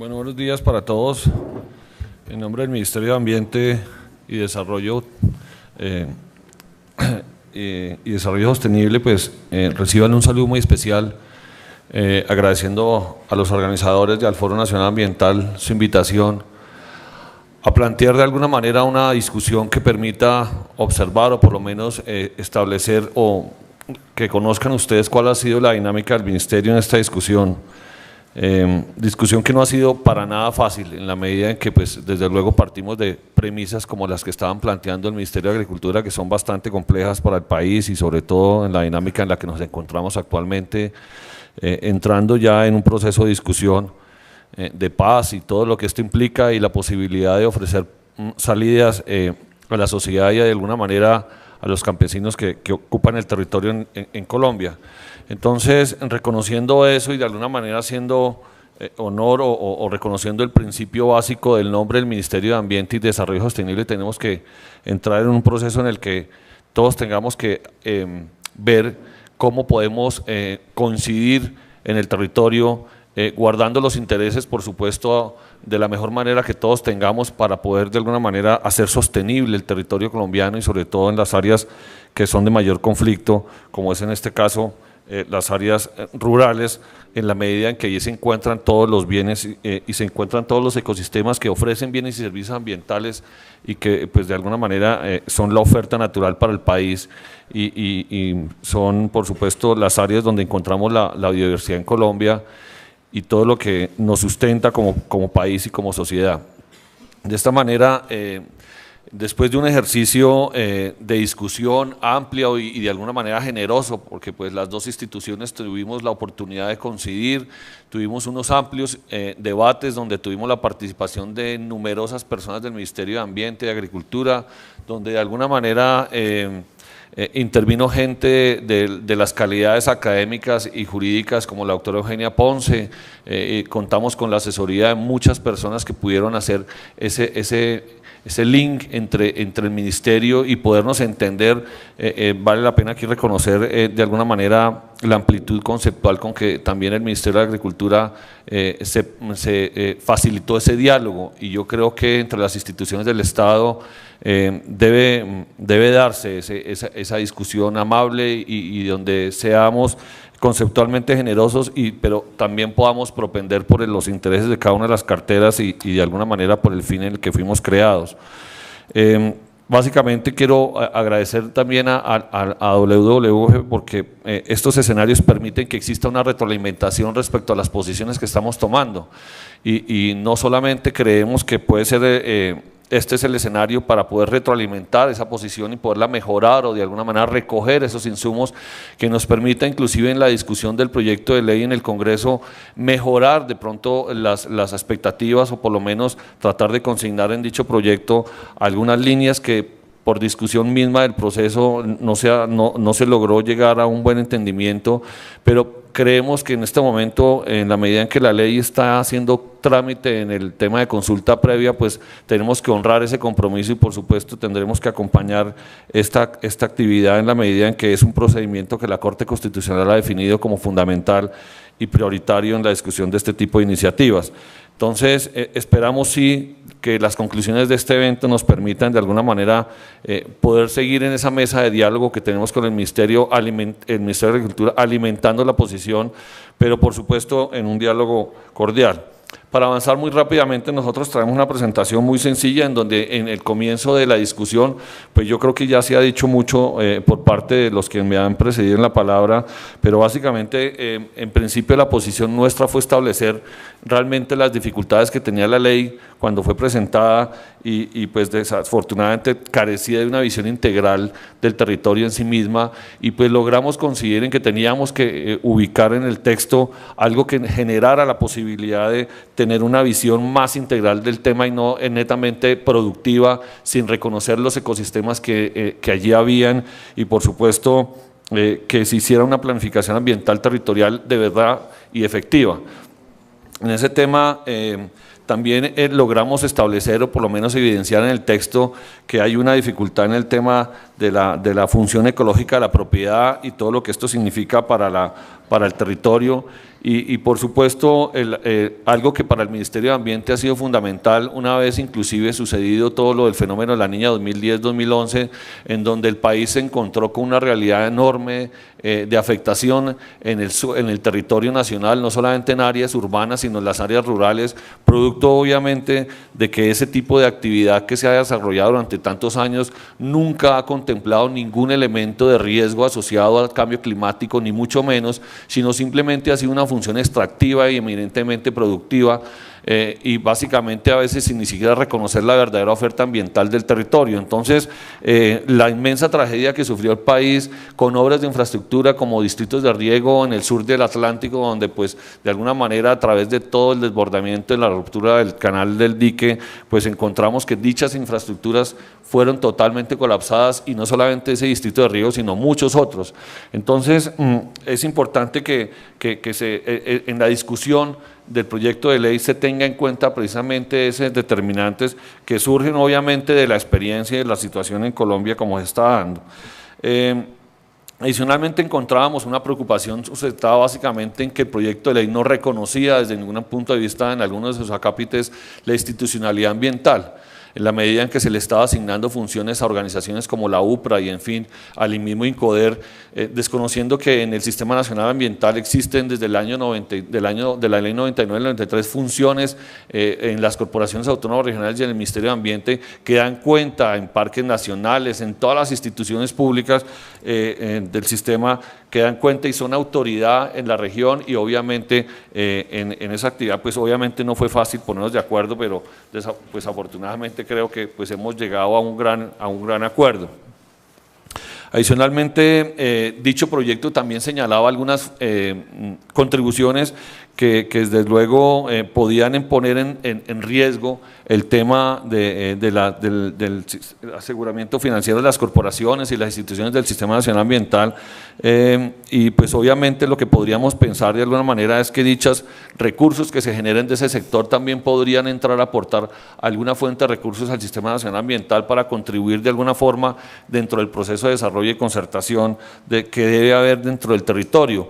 Bueno, buenos días para todos. En nombre del Ministerio de Ambiente y Desarrollo y Desarrollo Sostenible, pues reciban un saludo muy especial, agradeciendo a los organizadores y al Foro Nacional Ambiental su invitación a plantear de alguna manera una discusión que permita observar o por lo menos establecer o que conozcan ustedes cuál ha sido la dinámica del Ministerio en esta discusión. Discusión que no ha sido para nada fácil, en la medida en que pues desde luego partimos de premisas como las que estaban planteando el Ministerio de Agricultura, que son bastante complejas para el país y sobre todo en la dinámica en la que nos encontramos actualmente, entrando ya en un proceso de discusión de paz y todo lo que esto implica y la posibilidad de ofrecer salidas a la sociedad y de alguna manera a los campesinos que ocupan el territorio en Colombia. Entonces, reconociendo eso y de alguna manera haciendo honor o reconociendo el principio básico del nombre del Ministerio de Ambiente y Desarrollo Sostenible, tenemos que entrar en un proceso en el que todos tengamos que ver cómo podemos coincidir en el territorio, guardando los intereses, por supuesto, de la mejor manera que todos tengamos para poder de alguna manera hacer sostenible el territorio colombiano y sobre todo en las áreas que son de mayor conflicto, como es en este caso las áreas rurales, en la medida en que allí se encuentran todos los bienes y se encuentran todos los ecosistemas que ofrecen bienes y servicios ambientales y que pues de alguna manera son la oferta natural para el país y son por supuesto las áreas donde encontramos la biodiversidad en Colombia y todo lo que nos sustenta como país y como sociedad. De esta manera, después de un ejercicio de discusión amplia y de alguna manera generoso, porque pues las dos instituciones tuvimos la oportunidad de coincidir, tuvimos unos amplios debates donde tuvimos la participación de numerosas personas del Ministerio de Ambiente y Agricultura, donde de alguna manera intervino gente de las calidades académicas y jurídicas como la doctora Eugenia Ponce, contamos con la asesoría de muchas personas que pudieron hacer ese link entre el ministerio y podernos entender. Vale la pena aquí reconocer de alguna manera la amplitud conceptual con que también el Ministerio de Agricultura se facilitó ese diálogo, y yo creo que entre las instituciones del Estado debe darse esa discusión amable y donde seamos conceptualmente generosos, pero también podamos propender por los intereses de cada una de las carteras y de alguna manera por el fin en el que fuimos creados. Básicamente quiero agradecer también a WWF porque estos escenarios permiten que exista una retroalimentación respecto a las posiciones que estamos tomando y no solamente creemos que puede ser este es el escenario para poder retroalimentar esa posición y poderla mejorar o de alguna manera recoger esos insumos que nos permita inclusive en la discusión del proyecto de ley en el Congreso mejorar de pronto las expectativas o por lo menos tratar de consignar en dicho proyecto algunas líneas que por discusión misma del proceso no se logró llegar a un buen entendimiento, pero creemos que en este momento, en la medida en que la ley está haciendo trámite en el tema de consulta previa, pues tenemos que honrar ese compromiso y por supuesto tendremos que acompañar esta actividad en la medida en que es un procedimiento que la Corte Constitucional ha definido como fundamental y prioritario en la discusión de este tipo de iniciativas. Entonces, esperamos sí que las conclusiones de este evento nos permitan de alguna manera poder seguir en esa mesa de diálogo que tenemos con el Ministerio de Agricultura, alimentando la posición, pero por supuesto en un diálogo cordial. Para avanzar muy rápidamente, nosotros traemos una presentación muy sencilla en donde en el comienzo de la discusión, pues yo creo que ya se ha dicho mucho por parte de los que me han precedido en la palabra, pero básicamente en principio la posición nuestra fue establecer realmente las dificultades que tenía la ley cuando fue presentada y pues desafortunadamente carecía de una visión integral del territorio en sí misma y pues logramos coincidir en que teníamos que ubicar en el texto algo que generara la posibilidad de tener una visión más integral del tema y no netamente productiva, sin reconocer los ecosistemas que allí habían y por supuesto que se hiciera una planificación ambiental territorial de verdad y efectiva. En ese tema también logramos establecer o por lo menos evidenciar en el texto que hay una dificultad en el tema de la función ecológica de la propiedad y todo lo que esto significa para el territorio Y por supuesto, algo que para el Ministerio de Ambiente ha sido fundamental, una vez inclusive sucedido todo lo del fenómeno de la Niña 2010-2011, en donde el país se encontró con una realidad enorme de afectación en el territorio nacional, no solamente en áreas urbanas, sino en las áreas rurales, producto obviamente de que ese tipo de actividad que se ha desarrollado durante tantos años nunca ha contemplado ningún elemento de riesgo asociado al cambio climático, ni mucho menos, sino simplemente ha sido una función extractiva y eminentemente productiva, y básicamente a veces sin ni siquiera reconocer la verdadera oferta ambiental del territorio. Entonces, la inmensa tragedia que sufrió el país con obras de infraestructura como distritos de riego en el sur del Atlántico, donde pues de alguna manera a través de todo el desbordamiento de la ruptura del canal del dique, pues encontramos que dichas infraestructuras fueron totalmente colapsadas, y no solamente ese distrito de riego, sino muchos otros. Entonces, es importante que en la discusión del proyecto de ley se tenga en cuenta precisamente esos determinantes que surgen obviamente de la experiencia y de la situación en Colombia como se está dando. Adicionalmente encontrábamos una preocupación sustentada básicamente en que el proyecto de ley no reconocía desde ningún punto de vista en algunos de sus acápites la institucionalidad ambiental, en la medida en que se le estaba asignando funciones a organizaciones como la UPRA y en fin, al mismo INCODER, desconociendo que en el Sistema Nacional Ambiental existen desde el año 90, de la ley 99-93 funciones en las corporaciones autónomas regionales y en el Ministerio de Ambiente que dan cuenta en parques nacionales, en todas las instituciones públicas del sistema, que dan cuenta y son autoridad en la región, y obviamente en esa actividad pues obviamente no fue fácil ponernos de acuerdo, pero pues afortunadamente creo que pues hemos llegado a un gran acuerdo. Adicionalmente, dicho proyecto también señalaba algunas contribuciones que desde luego podían poner en riesgo el tema del aseguramiento financiero de las corporaciones y las instituciones del Sistema Nacional Ambiental, y pues obviamente lo que podríamos pensar de alguna manera es que dichos recursos que se generen de ese sector también podrían entrar a aportar alguna fuente de recursos al Sistema Nacional Ambiental para contribuir de alguna forma dentro del proceso de desarrollo y concertación que debe haber dentro del territorio.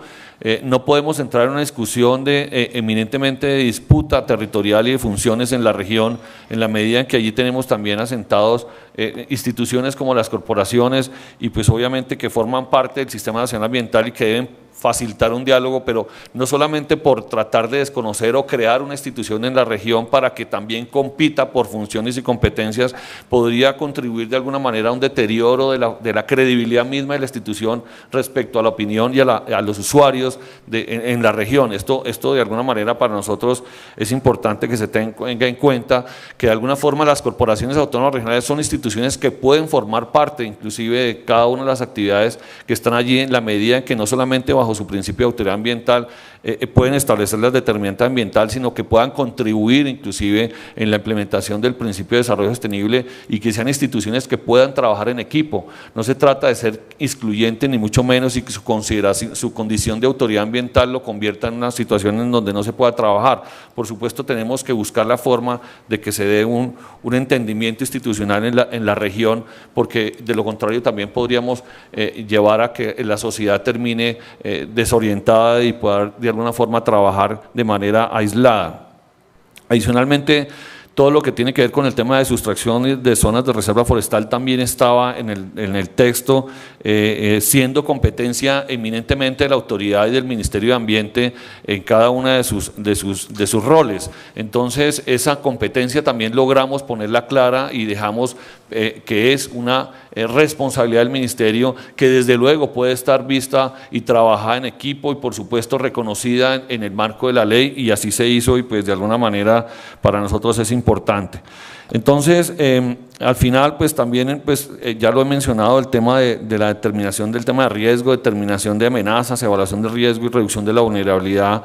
No podemos entrar en una discusión eminentemente de disputa territorial y de funciones en la región, en la medida en que allí tenemos también asentados instituciones como las corporaciones, y pues obviamente que forman parte del Sistema Nacional Ambiental y que deben facilitar un diálogo, pero no solamente por tratar de desconocer o crear una institución en la región para que también compita por funciones y competencias, podría contribuir de alguna manera a un deterioro de la credibilidad misma de la institución respecto a la opinión y a los usuarios en la región. Esto de alguna manera para nosotros es importante que se tenga en cuenta que de alguna forma las corporaciones autónomas regionales son instituciones que pueden formar parte inclusive de cada una de las actividades que están allí, en la medida en que no solamente bajo su principio de autoridad ambiental pueden establecer las determinantes ambientales, sino que puedan contribuir inclusive en la implementación del principio de desarrollo sostenible, y que sean instituciones que puedan trabajar en equipo. No se trata de ser excluyente ni mucho menos, y que su condición de autoridad ambiental lo convierta en una situación en donde no se pueda trabajar. Por supuesto tenemos que buscar la forma de que se dé un entendimiento institucional en la región, porque de lo contrario también podríamos llevar a que la sociedad termine desorientada y pueda de alguna forma trabajar de manera aislada. Adicionalmente, todo lo que tiene que ver con el tema de sustracción de zonas de reserva forestal también estaba en el texto, siendo competencia eminentemente de la autoridad y del Ministerio de Ambiente en cada una de sus roles. Entonces, esa competencia también logramos ponerla clara y dejamos que es una responsabilidad del Ministerio, que desde luego puede estar vista y trabajada en equipo y por supuesto reconocida en el marco de la ley, y así se hizo, y pues de alguna manera para nosotros es importante. Entonces, al final, pues también ya lo he mencionado, el tema de la determinación del tema de riesgo, determinación de amenazas, evaluación de riesgo y reducción de la vulnerabilidad.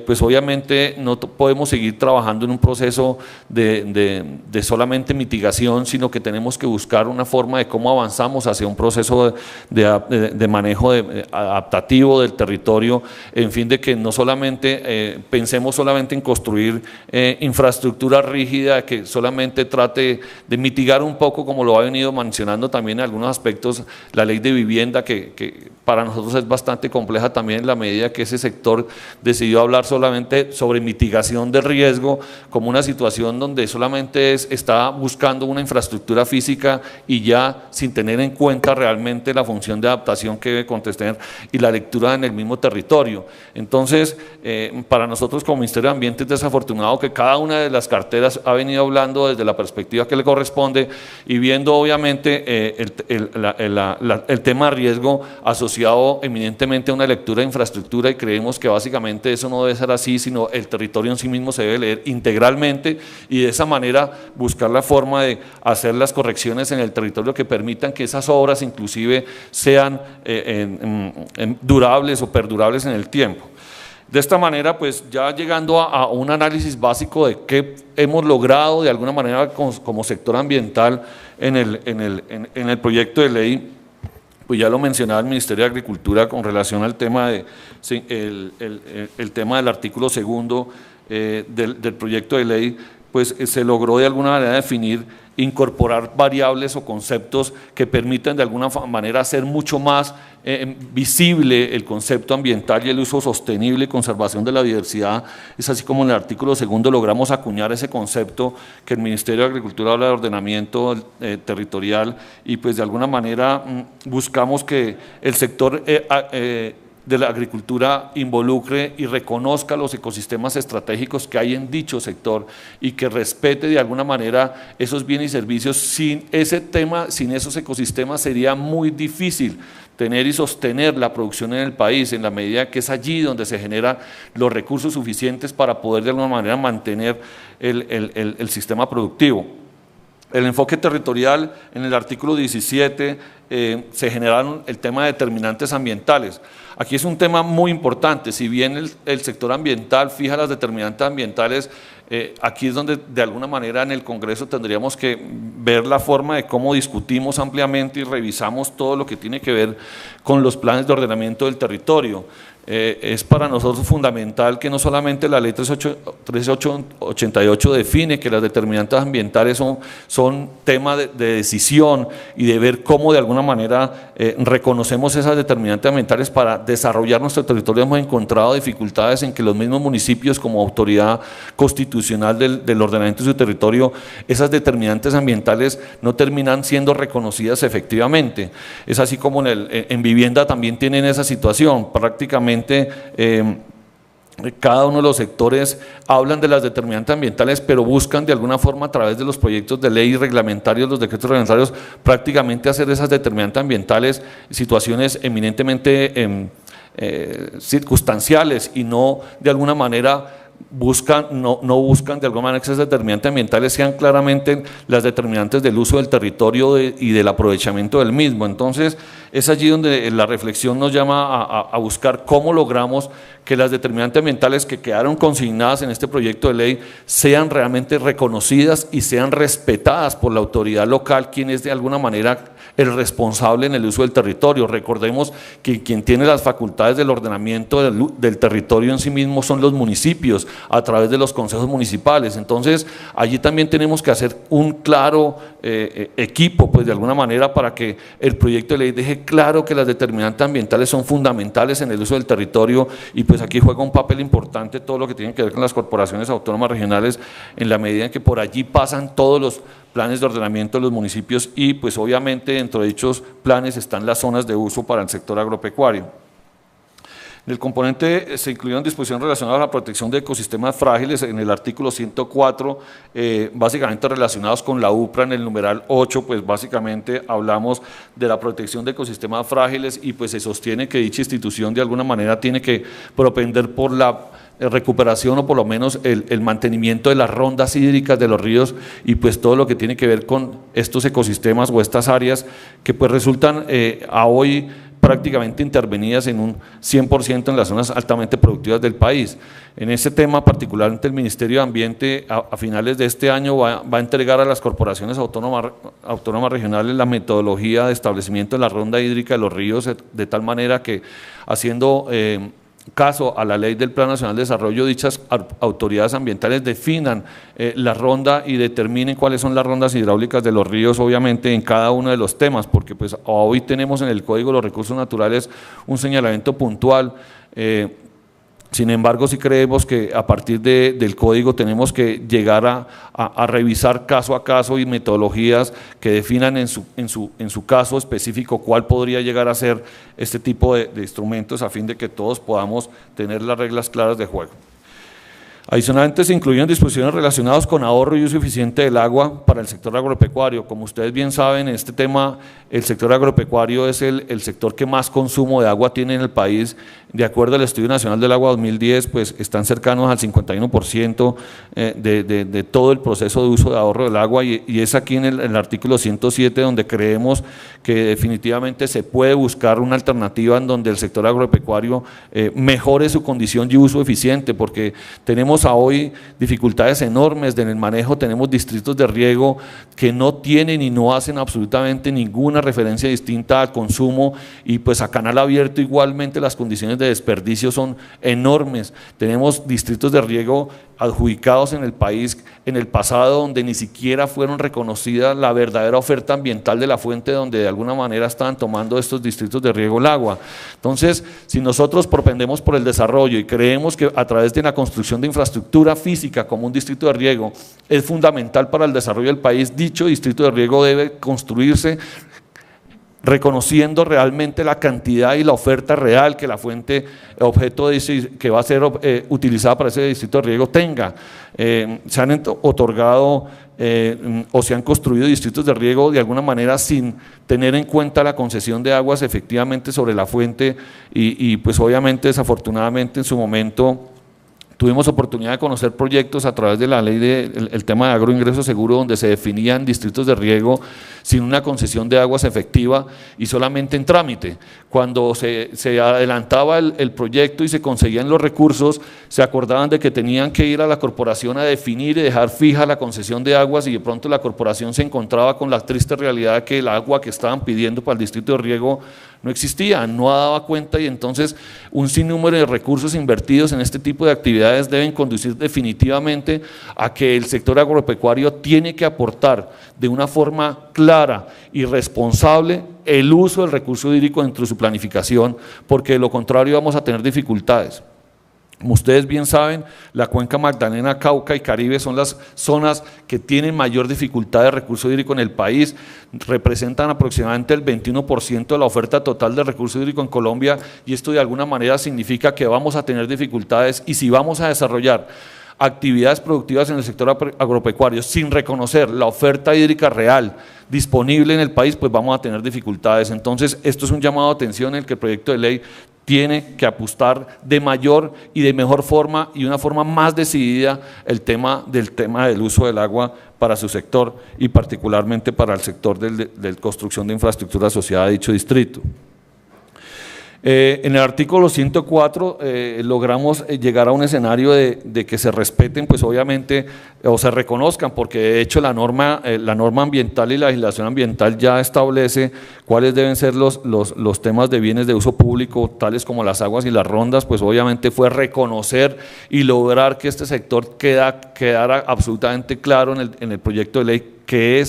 Pues obviamente no podemos seguir trabajando en un proceso de solamente mitigación, sino que tenemos que buscar una forma de cómo avanzamos hacia un proceso de manejo adaptativo del territorio, en fin, de que no solamente pensemos solamente en construir infraestructura rígida, que solamente obviamente trate de mitigar un poco, como lo ha venido mencionando también en algunos aspectos, la ley de vivienda, que para nosotros es bastante compleja también en la medida que ese sector decidió hablar solamente sobre mitigación de riesgo como una situación donde solamente está buscando una infraestructura física y ya sin tener en cuenta realmente la función de adaptación que debe contestar y la lectura en el mismo territorio. Entonces, para nosotros como Ministerio de Ambiente es desafortunado que cada una de las carteras ha venido hablando desde la perspectiva que le corresponde y viendo obviamente el tema de riesgo asociado eminentemente a una lectura de infraestructura, y creemos que básicamente eso no debe ser así, sino el territorio en sí mismo se debe leer integralmente y de esa manera buscar la forma de hacer las correcciones en el territorio que permitan que esas obras inclusive sean durables o perdurables en el tiempo. De esta manera, pues ya llegando a un análisis básico de qué hemos logrado de alguna manera como sector ambiental en el proyecto de ley, pues ya lo mencionaba el Ministerio de Agricultura con relación al tema el tema del artículo segundo del proyecto de ley, pues se logró de alguna manera definir, incorporar variables o conceptos que permitan de alguna manera hacer mucho más visible el concepto ambiental y el uso sostenible y conservación de la diversidad. Es así como en el artículo segundo logramos acuñar ese concepto que el Ministerio de Agricultura habla de ordenamiento territorial, y pues de alguna manera buscamos que el sector de la agricultura involucre y reconozca los ecosistemas estratégicos que hay en dicho sector y que respete de alguna manera esos bienes y servicios. Sin ese tema, sin esos ecosistemas sería muy difícil tener y sostener la producción en el país, en la medida que es allí donde se generan los recursos suficientes para poder de alguna manera mantener el sistema productivo. El enfoque territorial, en el artículo 17 se generaron el tema de determinantes ambientales. Aquí es un tema muy importante. Si bien el sector ambiental fija las determinantes ambientales, aquí es donde de alguna manera en el Congreso tendríamos que ver la forma de cómo discutimos ampliamente y revisamos todo lo que tiene que ver con los planes de ordenamiento del territorio. Es para nosotros fundamental que no solamente la ley 3888 define que las determinantes ambientales son tema de decisión y de ver cómo de alguna manera reconocemos esas determinantes ambientales para desarrollar nuestro territorio. Hemos encontrado dificultades en que los mismos municipios, como autoridad constitucional del ordenamiento de su territorio, esas determinantes ambientales no terminan siendo reconocidas efectivamente. Es así como en vivienda también tienen esa situación. Prácticamente cada uno de los sectores hablan de las determinantes ambientales, pero buscan de alguna forma a través de los proyectos de ley reglamentarios, los decretos reglamentarios, prácticamente hacer esas determinantes ambientales situaciones eminentemente circunstanciales y no de alguna manera no buscan de alguna manera que esas determinantes ambientales sean claramente las determinantes del uso del territorio y del aprovechamiento del mismo. Entonces es allí donde la reflexión nos llama a buscar cómo logramos que las determinantes ambientales que quedaron consignadas en este proyecto de ley sean realmente reconocidas y sean respetadas por la autoridad local, quien es de alguna manera el responsable en el uso del territorio. Recordemos que quien tiene las facultades del ordenamiento del territorio en sí mismo son los municipios a través de los consejos municipales. Entonces allí también tenemos que hacer un claro equipo, pues de alguna manera, para que el proyecto de ley deje claro que las determinantes ambientales son fundamentales en el uso del territorio, y pues aquí juega un papel importante todo lo que tiene que ver con las corporaciones autónomas regionales, en la medida en que por allí pasan todos los planes de ordenamiento de los municipios, y pues obviamente dentro de dichos planes están las zonas de uso para el sector agropecuario. En el componente se incluyeron disposiciones relacionadas a la protección de ecosistemas frágiles en el artículo 104, básicamente relacionados con la UPRA. En el numeral 8, pues básicamente hablamos de la protección de ecosistemas frágiles, y pues se sostiene que dicha institución de alguna manera tiene que propender por la recuperación o por lo menos el mantenimiento de las rondas hídricas de los ríos, y pues todo lo que tiene que ver con estos ecosistemas o estas áreas que pues resultan a hoy prácticamente intervenidas en un 100% en las zonas altamente productivas del país. En ese tema, particularmente el Ministerio de Ambiente a finales de este año va a entregar a las corporaciones autónomas regionales la metodología de establecimiento de la ronda hídrica de los ríos, de tal manera que haciendo caso a la ley del Plan Nacional de Desarrollo, dichas autoridades ambientales definan la ronda y determinen cuáles son las rondas hidráulicas de los ríos, obviamente en cada uno de los temas, porque pues hoy tenemos en el Código de los Recursos Naturales un señalamiento puntual. Sin embargo, sí creemos que a partir del código tenemos que llegar a revisar caso a caso y metodologías que definan en su caso específico cuál podría llegar a ser este tipo de instrumentos, a fin de que todos podamos tener las reglas claras de juego. Adicionalmente, se incluyen disposiciones relacionadas con ahorro y uso eficiente del agua para el sector agropecuario. Como ustedes bien saben, en este tema el sector agropecuario es el sector que más consumo de agua tiene en el país. De acuerdo al Estudio Nacional del Agua 2010, pues están cercanos al 51% de todo el proceso de uso de ahorro del agua, y es aquí en el artículo 107 donde creemos que definitivamente se puede buscar una alternativa en donde el sector agropecuario mejore su condición y uso eficiente, porque tenemos a hoy dificultades enormes en el manejo. Tenemos distritos de riego que no tienen y no hacen absolutamente ninguna referencia distinta al consumo, y pues a canal abierto igualmente las condiciones de desperdicio son enormes. Tenemos distritos de riego adjudicados en el país en el pasado donde ni siquiera fueron reconocidas la verdadera oferta ambiental de la fuente donde de alguna manera estaban tomando estos distritos de riego el agua. Entonces, si nosotros propendemos por el desarrollo y creemos que a través de la construcción de infraestructura física como un distrito de riego es fundamental para el desarrollo del país, dicho distrito de riego debe construirse reconociendo realmente la cantidad y la oferta real que la fuente objeto dice que va a ser utilizada para ese distrito de riego tenga. Se han otorgado o se han construido distritos de riego de alguna manera sin tener en cuenta la concesión de aguas efectivamente sobre la fuente, y pues obviamente desafortunadamente en su momento tuvimos oportunidad de conocer proyectos a través de la ley del tema de agroingreso seguro, donde se definían distritos de riego sin una concesión de aguas efectiva y solamente en trámite. Cuando se adelantaba el proyecto y se conseguían los recursos, se acordaban de que tenían que ir a la corporación a definir y dejar fija la concesión de aguas, y de pronto la corporación se encontraba con la triste realidad de que el agua que estaban pidiendo para el distrito de riego no existía, no daba cuenta, y entonces un sinnúmero de recursos invertidos en este tipo de actividades deben conducir definitivamente a que el sector agropecuario tiene que aportar de una forma clara y responsable el uso del recurso hídrico dentro de su planificación, porque de lo contrario vamos a tener dificultades. Como ustedes bien saben, la cuenca Magdalena, Cauca y Caribe son las zonas que tienen mayor dificultad de recurso hídrico en el país, representan aproximadamente el 21% de la oferta total de recurso hídrico en Colombia, y esto de alguna manera significa que vamos a tener dificultades, y si vamos a desarrollar actividades productivas en el sector agropecuario sin reconocer la oferta hídrica real disponible en el país, pues vamos a tener dificultades. Entonces, esto es un llamado de atención en el que el proyecto de ley tiene que apostar de mayor y de mejor forma y una forma más decidida el tema del uso del agua para su sector, y particularmente para el sector de construcción de infraestructura asociada a dicho distrito. En el artículo 104 logramos llegar a un escenario de que se respeten, pues obviamente, o se reconozcan, porque de hecho la norma ambiental y la legislación ambiental ya establece cuáles deben ser los temas de bienes de uso público, tales como las aguas y las rondas. Pues obviamente fue reconocer y lograr que este sector quedara absolutamente claro en el proyecto de ley, que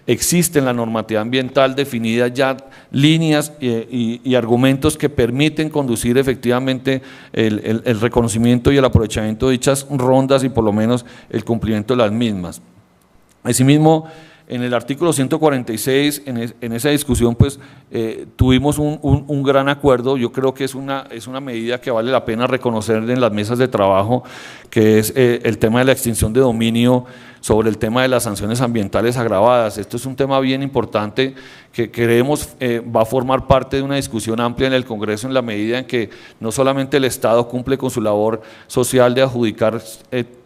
existe en la normatividad ambiental definidas ya líneas y argumentos que permiten conducir efectivamente el reconocimiento y el aprovechamiento de dichas rondas, y por lo menos el cumplimiento de las mismas. Asimismo, en el artículo 146, en esa discusión, pues tuvimos un gran acuerdo. Yo creo que es una medida que vale la pena reconocer en las mesas de trabajo, que es el tema de la extinción de dominio sobre el tema de las sanciones ambientales agravadas. Esto es un tema bien importante que creemos va a formar parte de una discusión amplia en el Congreso, en la medida en que no solamente el Estado cumple con su labor social de adjudicar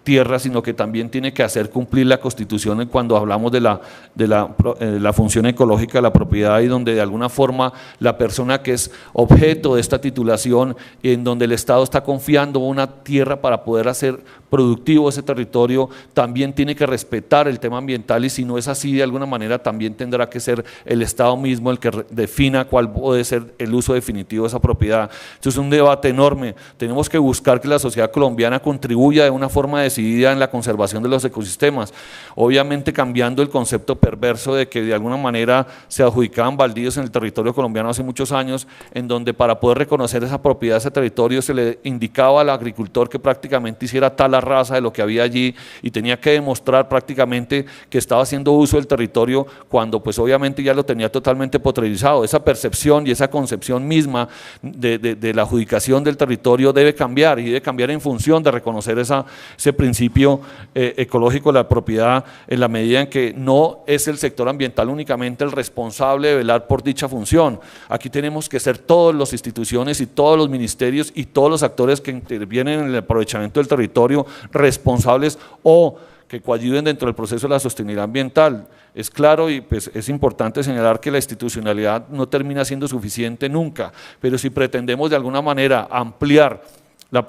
tierra, sino que también tiene que hacer cumplir la Constitución cuando hablamos de la función ecológica de la propiedad, y donde de alguna forma la persona que es objeto de esta titulación, y en donde el Estado está confiando una tierra para poder hacer productivo de ese territorio también tiene que respetar el tema ambiental, y si no es así, de alguna manera también tendrá que ser el Estado mismo el que defina cuál puede ser el uso definitivo de esa propiedad. Esto es un debate enorme. Tenemos que buscar que la sociedad colombiana contribuya de una forma decidida en la conservación de los ecosistemas, obviamente cambiando el concepto perverso de que de alguna manera se adjudicaban baldíos en el territorio colombiano hace muchos años, en donde para poder reconocer esa propiedad de ese territorio se le indicaba al agricultor que prácticamente hiciera tal raza de lo que había allí y tenía que demostrar prácticamente que estaba haciendo uso del territorio cuando pues obviamente ya lo tenía totalmente potrerizado. Esa percepción y esa concepción misma de la adjudicación del territorio debe cambiar, y debe cambiar en función de reconocer ese principio ecológico de la propiedad, en la medida en que no es el sector ambiental únicamente el responsable de velar por dicha función. Aquí tenemos que ser todas las instituciones y todos los ministerios y todos los actores que intervienen en el aprovechamiento del territorio responsables o que coayuden dentro del proceso de la sostenibilidad ambiental. Es claro y pues es importante señalar que la institucionalidad no termina siendo suficiente nunca, pero si pretendemos de alguna manera ampliar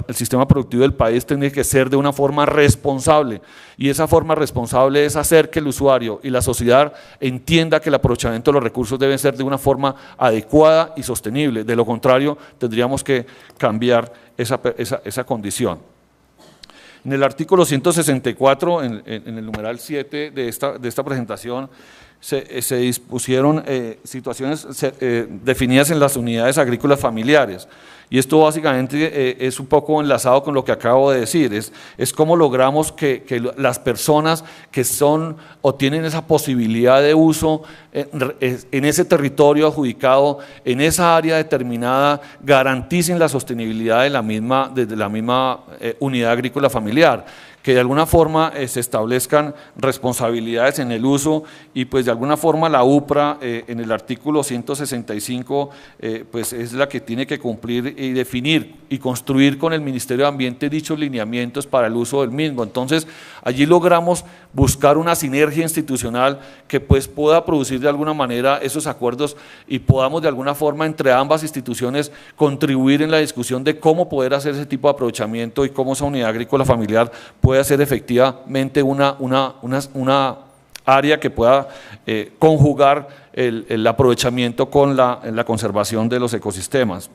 el sistema productivo del país, tiene que ser de una forma responsable, y esa forma responsable es hacer que el usuario y la sociedad entienda que el aprovechamiento de los recursos debe ser de una forma adecuada y sostenible. De lo contrario, tendríamos que cambiar esa condición. En el artículo 164, en el numeral 7 de esta presentación, se dispusieron situaciones definidas en las unidades agrícolas familiares, y esto básicamente es un poco enlazado con lo que acabo de decir, es cómo logramos que las personas que son o tienen esa posibilidad de uso en ese territorio adjudicado, en esa área determinada, garanticen la sostenibilidad de la misma unidad agrícola familiar, que de alguna forma se establezcan responsabilidades en el uso, y pues de alguna forma la UPRA en el artículo 165 pues es la que tiene que cumplir y definir y construir con el Ministerio de Ambiente dichos lineamientos para el uso del mismo. Entonces allí logramos buscar una sinergia institucional que pues pueda producir de alguna manera esos acuerdos y podamos de alguna forma entre ambas instituciones contribuir en la discusión de cómo poder hacer ese tipo de aprovechamiento y cómo esa unidad agrícola familiar puede ser efectivamente una área que pueda conjugar el aprovechamiento con la conservación de los ecosistemas.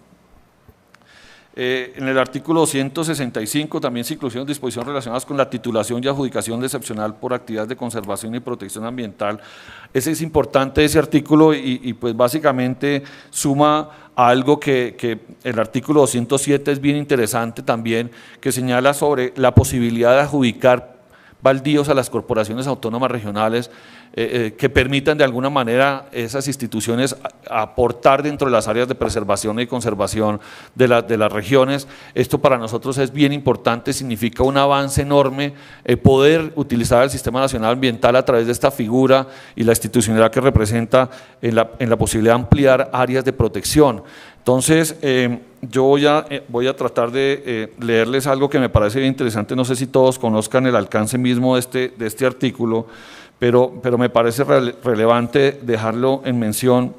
En el artículo 165 también se incluyeron disposiciones relacionadas con la titulación y adjudicación excepcional por actividades de conservación y protección ambiental. Ese es importante, ese artículo, y pues básicamente suma a algo que el artículo 207 es bien interesante también, que señala sobre la posibilidad de adjudicar baldíos a las corporaciones autónomas regionales que permitan de alguna manera esas instituciones aportar dentro de las áreas de preservación y conservación de las regiones. Esto para nosotros es bien importante, significa un avance enorme poder utilizar el Sistema Nacional Ambiental a través de esta figura y la institucionalidad que representa en la posibilidad de ampliar áreas de protección. Entonces, yo voy a tratar de leerles algo que me parece bien interesante. No sé si todos conozcan el alcance mismo de este artículo, pero me parece relevante dejarlo en mención.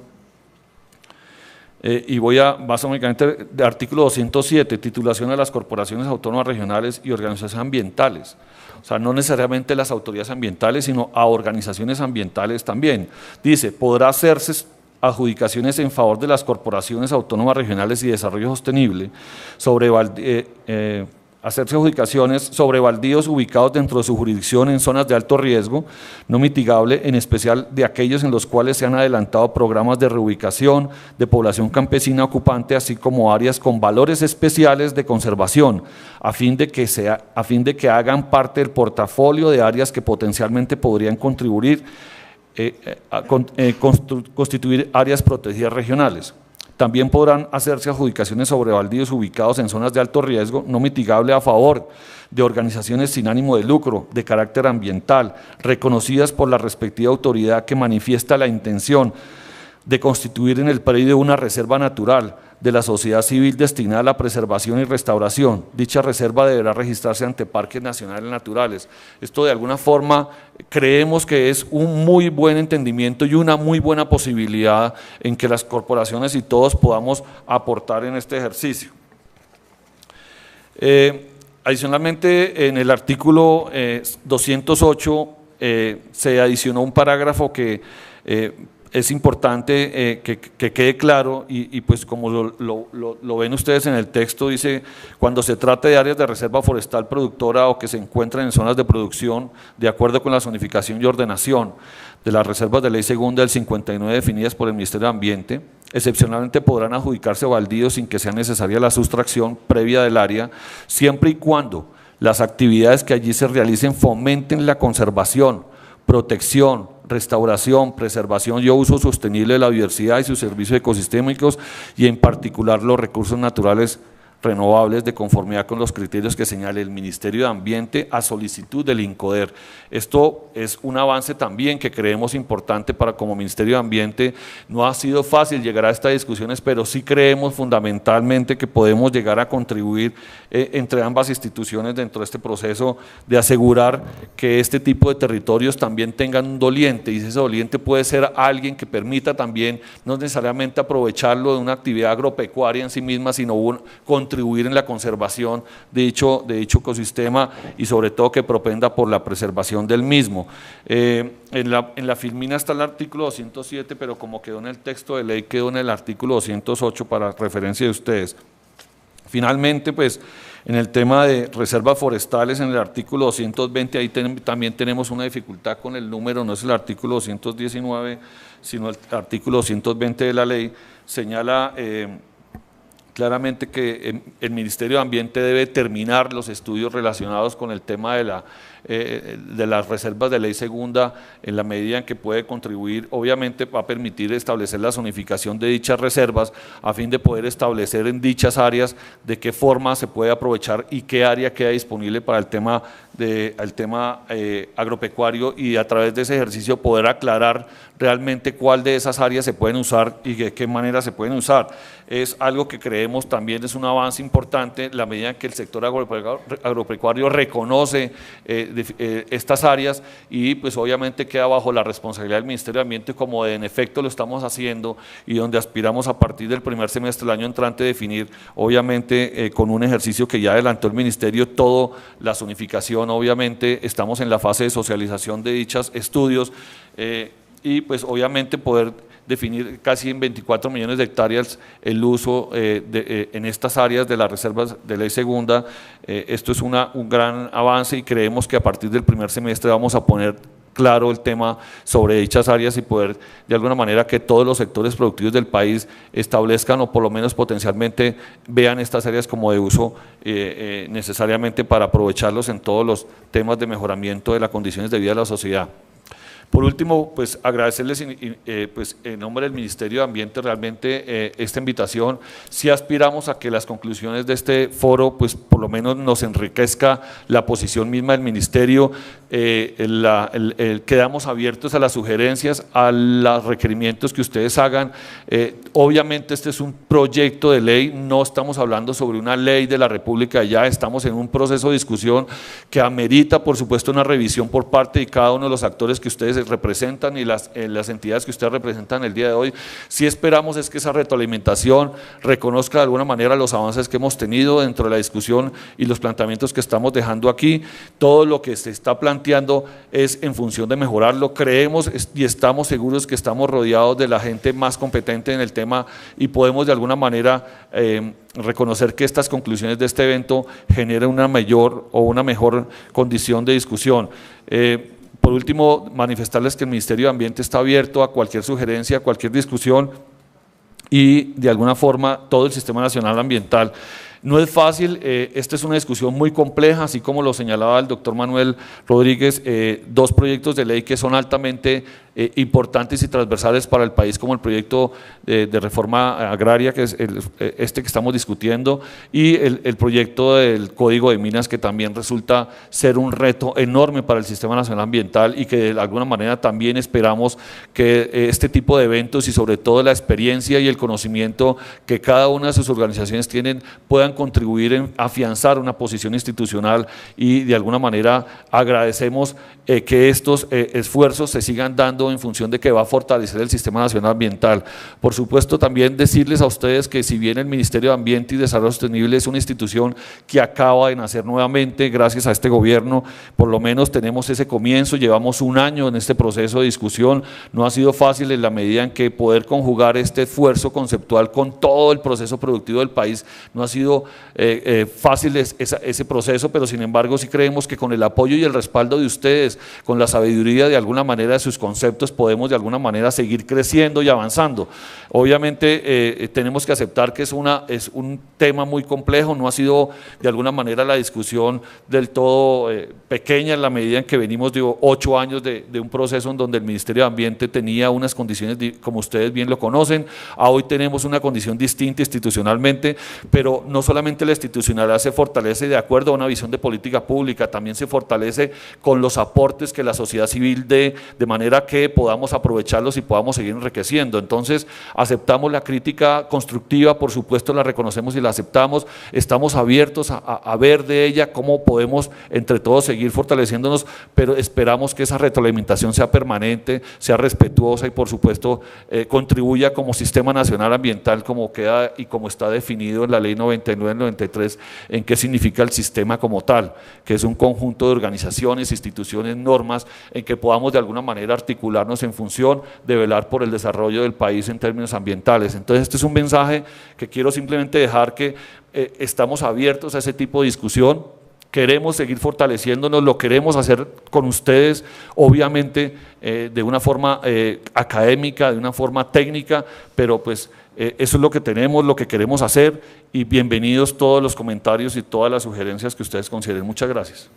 Y voy a, básicamente, de artículo 207, titulación a las corporaciones autónomas regionales y organizaciones ambientales. O sea, no necesariamente las autoridades ambientales, sino a organizaciones ambientales también. Dice, podrá hacerse adjudicaciones en favor de las corporaciones autónomas regionales y desarrollo sostenible hacerse adjudicaciones sobre baldíos ubicados dentro de su jurisdicción en zonas de alto riesgo no mitigable, en especial de aquellos en los cuales se han adelantado programas de reubicación de población campesina ocupante, así como áreas con valores especiales de conservación, a fin de que hagan parte del portafolio de áreas que potencialmente podrían contribuir constituir áreas protegidas regionales. También podrán hacerse adjudicaciones sobre baldíos ubicados en zonas de alto riesgo no mitigable a favor de organizaciones sin ánimo de lucro, de carácter ambiental, reconocidas por la respectiva autoridad que manifiesta la intención de constituir en el predio una reserva natural de la sociedad civil destinada a la preservación y restauración. Dicha reserva deberá registrarse ante parques nacionales naturales. Esto de alguna forma creemos que es un muy buen entendimiento y una muy buena posibilidad en que las corporaciones y todos podamos aportar en este ejercicio. Adicionalmente, en el artículo 208 se adicionó un parágrafo que es importante que quede claro y pues como lo ven ustedes en el texto, dice: cuando se trate de áreas de reserva forestal productora o que se encuentren en zonas de producción, de acuerdo con la zonificación y ordenación de las reservas de ley segunda del 59 definidas por el Ministerio de Ambiente, excepcionalmente podrán adjudicarse baldíos sin que sea necesaria la sustracción previa del área, siempre y cuando las actividades que allí se realicen fomenten la conservación, protección, restauración, preservación y uso sostenible de la biodiversidad y sus servicios ecosistémicos, y en particular los recursos naturales renovables de conformidad con los criterios que señale el Ministerio de Ambiente a solicitud del INCODER. Esto es un avance también que creemos importante para como Ministerio de Ambiente. No ha sido fácil llegar a estas discusiones, pero sí creemos fundamentalmente que podemos llegar a contribuir entre ambas instituciones dentro de este proceso de asegurar que este tipo de territorios también tengan un doliente, y ese doliente puede ser alguien que permita también no necesariamente aprovecharlo de una actividad agropecuaria en sí misma, sino contribuir en la conservación de dicho ecosistema y sobre todo que propenda por la preservación del mismo. En la filmina está el artículo 207, pero como quedó en el texto de ley, quedó en el artículo 208 para referencia de ustedes. Finalmente, pues en el tema de reservas forestales, en el artículo 220, ahí también tenemos una dificultad con el número, no es el artículo 219, sino el artículo 220 de la ley, señala claramente que el Ministerio de Ambiente debe terminar los estudios relacionados con el tema de las reservas de ley segunda en la medida en que puede contribuir. Obviamente va a permitir establecer la zonificación de dichas reservas a fin de poder establecer en dichas áreas de qué forma se puede aprovechar y qué área queda disponible para el tema agropecuario, y a través de ese ejercicio poder aclarar realmente cuál de esas áreas se pueden usar y de qué manera se pueden usar. Es algo que creemos también es un avance importante la medida en que el sector agropecuario reconoce estas áreas, y pues obviamente queda bajo la responsabilidad del Ministerio de Ambiente, como en efecto lo estamos haciendo, y donde aspiramos a partir del primer semestre del año entrante definir, obviamente con un ejercicio que ya adelantó el Ministerio, toda la zonificación. Obviamente estamos en la fase de socialización de dichos estudios y pues obviamente poder definir casi en 24 millones de hectáreas el uso en estas áreas de las reservas de ley segunda. Esto es un gran avance, y creemos que a partir del primer semestre vamos a poner claro el tema sobre dichas áreas y poder de alguna manera que todos los sectores productivos del país establezcan o por lo menos potencialmente vean estas áreas como de uso necesariamente para aprovecharlos en todos los temas de mejoramiento de las condiciones de vida de la sociedad. Por último, pues agradecerles pues, en nombre del Ministerio de Ambiente realmente esta invitación. Sí aspiramos a que las conclusiones de este foro pues por lo menos nos enriquezca la posición misma del Ministerio. Quedamos abiertos a las sugerencias, a los requerimientos que ustedes hagan. Obviamente este es un proyecto de ley, no estamos hablando sobre una ley de la República, ya estamos en un proceso de discusión que amerita por supuesto una revisión por parte de cada uno de los actores que ustedes representan y las entidades que ustedes representan el día de hoy. Sí esperamos es que esa retroalimentación reconozca de alguna manera los avances que hemos tenido dentro de la discusión y los planteamientos que estamos dejando aquí. Todo lo que se está planteando es en función de mejorarlo. Creemos y estamos seguros que estamos rodeados de la gente más competente en el tema y podemos de alguna manera reconocer que estas conclusiones de este evento generen una mayor o una mejor condición de discusión. Por último, manifestarles que el Ministerio de Ambiente está abierto a cualquier sugerencia, a cualquier discusión, y de alguna forma todo el Sistema Nacional Ambiental. No es fácil, esta es una discusión muy compleja, así como lo señalaba el doctor Manuel Rodríguez, dos proyectos de ley que son altamente importantes y transversales para el país, como el proyecto de reforma agraria, que es este que estamos discutiendo, y el proyecto del Código de Minas, que también resulta ser un reto enorme para el Sistema Nacional Ambiental, y que de alguna manera también esperamos que este tipo de eventos y sobre todo la experiencia y el conocimiento que cada una de sus organizaciones tienen puedan contribuir en afianzar una posición institucional y de alguna manera agradecemos que estos esfuerzos se sigan dando en función de que va a fortalecer el Sistema Nacional Ambiental. Por supuesto, también decirles a ustedes que si bien el Ministerio de Ambiente y Desarrollo Sostenible es una institución que acaba de nacer nuevamente gracias a este gobierno, por lo menos tenemos ese comienzo, llevamos un año en este proceso de discusión, no ha sido fácil en la medida en que poder conjugar este esfuerzo conceptual con todo el proceso productivo del país, no ha sido fácil ese proceso, pero sin embargo sí creemos que con el apoyo y el respaldo de ustedes, con la sabiduría de alguna manera de sus conceptos, podemos de alguna manera seguir creciendo y avanzando. Obviamente tenemos que aceptar que es un tema muy complejo, no ha sido de alguna manera la discusión del todo pequeña en la medida en que venimos de 8 años de un proceso en donde el Ministerio de Ambiente tenía unas condiciones, como ustedes bien lo conocen, a hoy tenemos una condición distinta institucionalmente, pero no solamente la institucionalidad se fortalece de acuerdo a una visión de política pública, también se fortalece con los aportes que la sociedad civil dé, de manera que podamos aprovecharlos y podamos seguir enriqueciendo. Entonces, aceptamos la crítica constructiva, por supuesto la reconocemos y la aceptamos, estamos abiertos a ver de ella cómo podemos entre todos seguir fortaleciéndonos, pero esperamos que esa retroalimentación sea permanente, sea respetuosa y por supuesto contribuya como Sistema Nacional Ambiental como queda y como está definido en la Ley 99-93, en qué significa el sistema como tal, que es un conjunto de organizaciones, instituciones, normas, en que podamos de alguna manera articularnos en función de velar por el desarrollo del país en términos ambientales. Entonces este es un mensaje que quiero simplemente dejar, que estamos abiertos a ese tipo de discusión, queremos seguir fortaleciéndonos, lo queremos hacer con ustedes, obviamente de una forma académica, de una forma técnica, pero pues eso es lo que tenemos, lo que queremos hacer, y bienvenidos todos los comentarios y todas las sugerencias que ustedes consideren. Muchas gracias.